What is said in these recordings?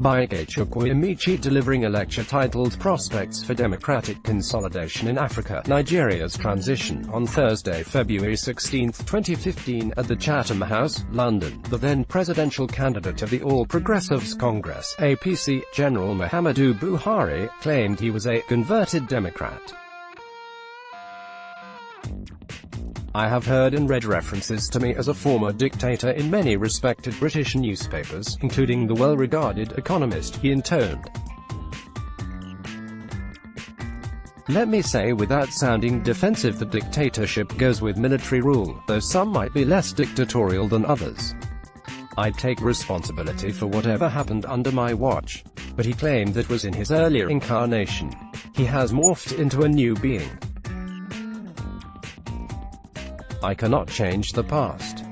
by Chukwuemeka delivering a lecture titled Prospects for Democratic Consolidation in Africa, Nigeria's Transition, on Thursday, February 16, 2015, at the Chatham House, London. The then presidential candidate of the All Progressives Congress (APC), General Muhammadu Buhari, claimed he was a converted Democrat. "I have heard and read references to me as a former dictator in many respected British newspapers, including the well-regarded Economist," he intoned. "Let me say without sounding defensive that dictatorship goes with military rule, though some might be less dictatorial than others. I take responsibility for whatever happened under my watch." But he claimed that was in his earlier incarnation. He has morphed into a new being. "I cannot change the past.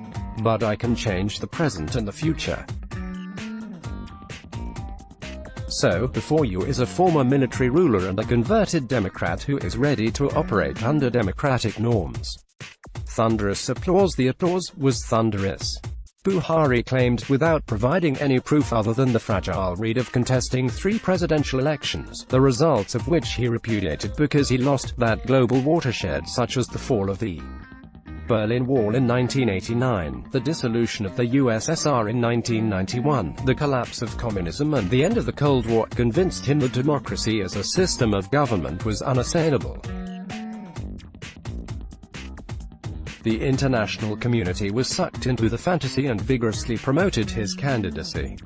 But I can change the present and the future." So, before you is a former military ruler and a converted Democrat who is ready to operate under democratic norms. Thunderous applause. The applause was thunderous. Buhari claimed, without providing any proof other than the fragile reed of contesting 3 presidential elections, the results of which he repudiated because he lost that global watershed, such as the fall of the Berlin Wall in 1989, the dissolution of the USSR in 1991, the collapse of communism and the end of the Cold War, convinced him that democracy as a system of government was unassailable. The international community was sucked into the fantasy and vigorously promoted his candidacy.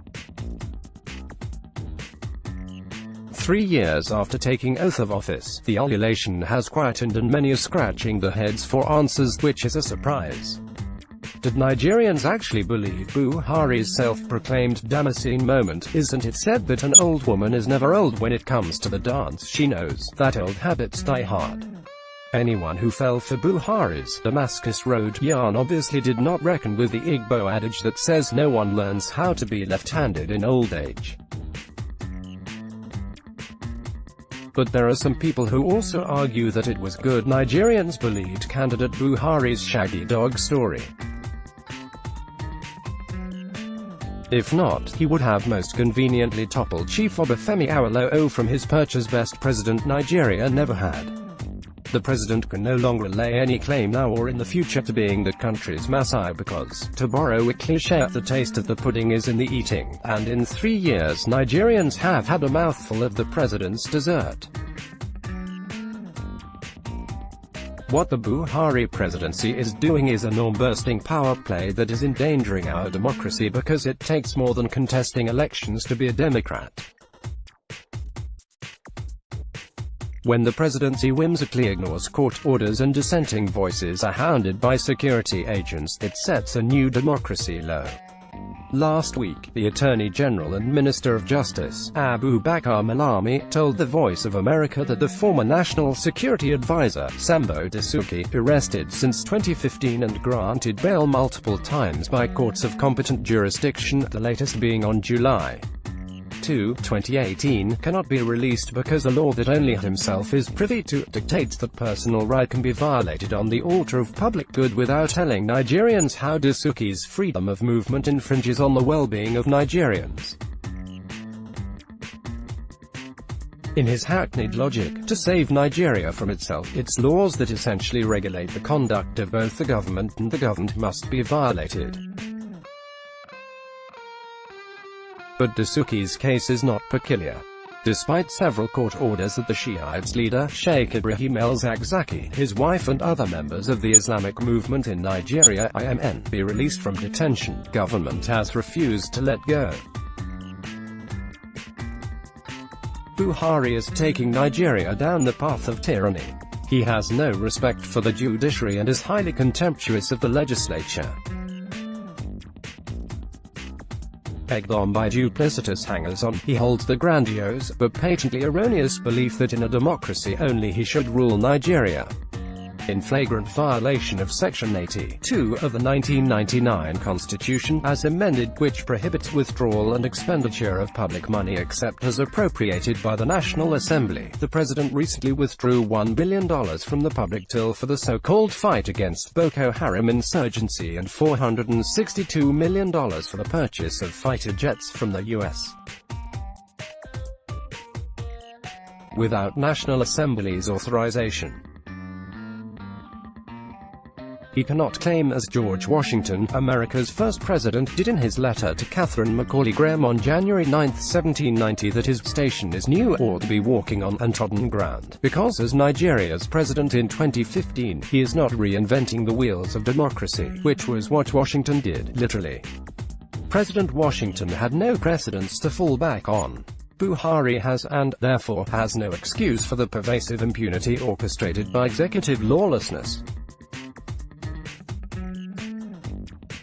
3 years after taking oath of office, the ululation has quietened and many are scratching their heads for answers, which is a surprise. Did Nigerians actually believe Buhari's self-proclaimed Damascene moment? Isn't it said that an old woman is never old when it comes to the dance she knows, that old habits die hard? Anyone who fell for Buhari's Damascus Road yarn obviously did not reckon with the Igbo adage that says no one learns how to be left-handed in old age. But there are some people who also argue that it was good Nigerians believed candidate Buhari's shaggy dog story. If not, he would have most conveniently toppled Chief Obafemi Awolowo from his perch as best president Nigeria never had. The president can no longer lay any claim now or in the future to being the country's messiah because, to borrow a cliché, the taste of the pudding is in the eating, and in 3 years Nigerians have had a mouthful of the president's dessert. What the Buhari presidency is doing is a norm-bursting power play that is endangering our democracy because it takes more than contesting elections to be a Democrat. When the presidency whimsically ignores court orders and dissenting voices are hounded by security agents, it sets a new democracy low. Last week, the Attorney General and Minister of Justice, Abubakar Malami, told The Voice of America that the former National Security Advisor, Sambo Dasuki, arrested since 2015 and granted bail multiple times by courts of competent jurisdiction, the latest being on July 2, 2018, cannot be released because a law that only himself is privy to dictates that personal right can be violated on the altar of public good without telling Nigerians how Dasuki's freedom of movement infringes on the well-being of Nigerians. In his hackneyed logic, to save Nigeria from itself, its laws that essentially regulate the conduct of both the government and the governed must be violated. But Dasuki's case is not peculiar. Despite several court orders that the Shiites leader, Sheikh Ibrahim el-Zakzaky, his wife and other members of the Islamic movement in Nigeria, IMN, be released from detention, government has refused to let go. Buhari is taking Nigeria down the path of tyranny. He has no respect for the judiciary and is highly contemptuous of the legislature. Egged on by duplicitous hangers-on, he holds the grandiose, but patently erroneous belief that in a democracy only he should rule Nigeria. In flagrant violation of Section 82 of the 1999 Constitution, as amended, which prohibits withdrawal and expenditure of public money except as appropriated by the National Assembly, the president recently withdrew $1 billion from the public till for the so-called fight against Boko Haram insurgency and $462 million for the purchase of fighter jets from the U.S. without National Assembly's authorization. He cannot claim, as George Washington, America's first president, did in his letter to Catherine Macaulay Graham on January 9, 1790, that his station is new or to be walking on untrodden ground, because as Nigeria's president in 2015, he is not reinventing the wheels of democracy, which was what Washington did, literally. President Washington had no precedents to fall back on. Buhari has, and, therefore, has no excuse for the pervasive impunity orchestrated by executive lawlessness.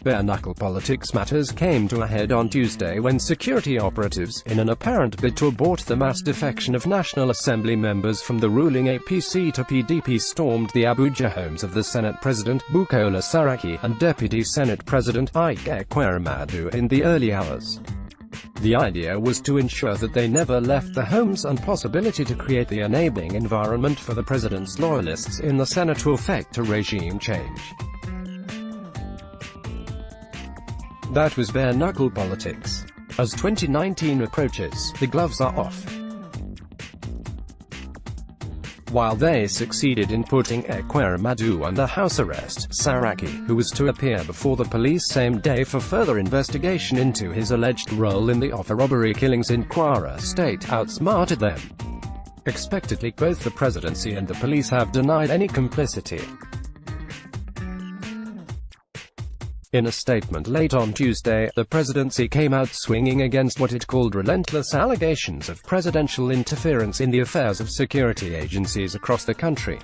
Bare-knuckle politics matters came to a head on Tuesday when security operatives, in an apparent bid to abort the mass defection of National Assembly members from the ruling APC to PDP, stormed the Abuja homes of the Senate President, Bukola Saraki, and Deputy Senate President, Ike Ekweremadu in the early hours. The idea was to ensure that they never left the homes, and possibility to create the enabling environment for the president's loyalists in the Senate to effect a regime change. That was bare-knuckle politics. As 2019 approaches, the gloves are off. While they succeeded in putting Ekweremadu under house arrest, Saraki, who was to appear before the police same day for further investigation into his alleged role in the offer robbery killings in Kwara State, outsmarted them. Expectedly, both the presidency and the police have denied any complicity. In a statement late on Tuesday, the presidency came out swinging against what it called relentless allegations of presidential interference in the affairs of security agencies across the country.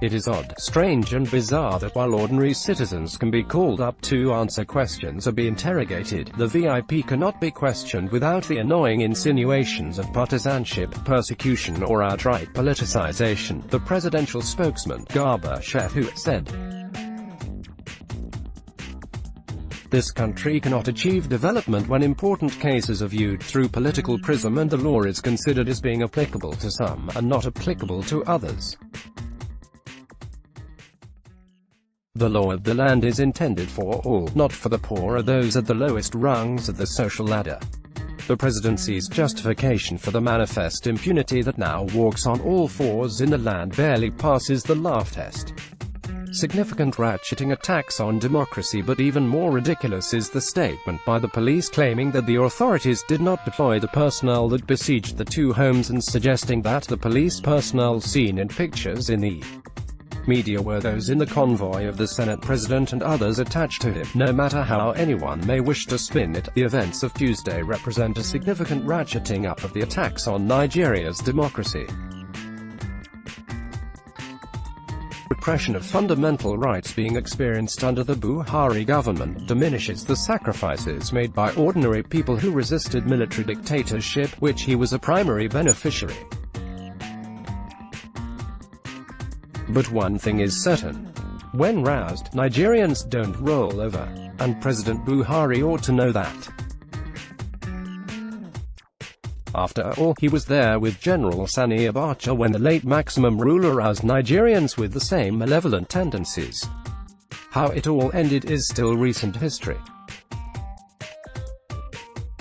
It is odd, strange and bizarre that while ordinary citizens can be called up to answer questions or be interrogated, the VIP cannot be questioned without the annoying insinuations of partisanship, persecution or outright politicization, the presidential spokesman, Garba Shehu, said. This country cannot achieve development when important cases are viewed through political prism and the law is considered as being applicable to some, and not applicable to others. The law of the land is intended for all, not for the poor or those at the lowest rungs of the social ladder. The presidency's justification for the manifest impunity that now walks on all fours in the land barely passes the laugh test. Significant ratcheting attacks on democracy, but even more ridiculous is the statement by the police claiming that the authorities did not deploy the personnel that besieged the two homes and suggesting that the police personnel seen in pictures in the media were those in the convoy of the Senate President and others attached to him. No matter how anyone may wish to spin it, the events of Tuesday represent a significant ratcheting up of the attacks on Nigeria's democracy. Repression of fundamental rights being experienced under the Buhari government diminishes the sacrifices made by ordinary people who resisted military dictatorship, which he was a primary beneficiary. But one thing is certain. When roused, Nigerians don't roll over. And President Buhari ought to know that. After all, he was there with General Sani Abacha when the late maximum ruler roused Nigerians with the same malevolent tendencies. How it all ended is still recent history.